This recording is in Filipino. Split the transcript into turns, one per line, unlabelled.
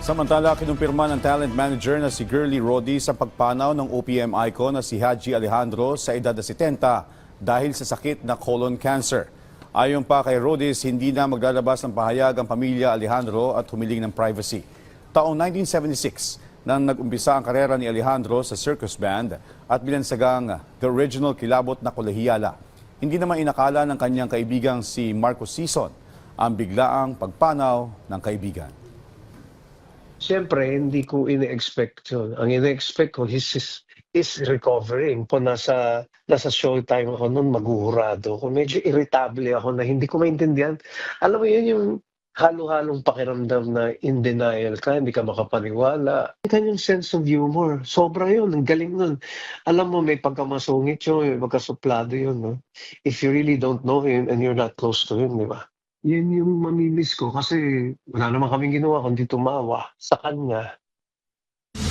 Samantala, kinumpirma ng talent manager na si Girlie Rodi sa pagpanaw ng OPM icon na si Haji Alejandro sa edad na 70 dahil sa sakit na colon cancer. Ayon pa kay Rodis, hindi na maglalabas ng pahayag ang pamilya Alejandro at humiling ng privacy. Taong 1976 nang nag-umpisa ang karera ni Alejandro sa circus band at binansagang The Original Kilabot na Kolehiyala. Hindi naman inakala ng kanyang kaibigang si Marco Sison ang biglaang pagpanaw ng kaibigan.
Siyempre, hindi ko ine-expect yun. Ang ine-expect ko, is recovering. Po nasa showtime ako noon, maguhurado ako. Medyo irritable ako na hindi ko maintindihan. Alam mo yun yung halo-halong pakiramdam na in denial ka, hindi ka makapaniwala. Kanyang sense of humor, sobra yun, ang galing nun. Alam mo, may pagkamasungit yun, may pagkasuplado yun. No? If you really don't know him and you're not close to him, di ba? Yun yung mamimiss ko kasi wala naman kaming ginawa kundi tumawa sa kanya.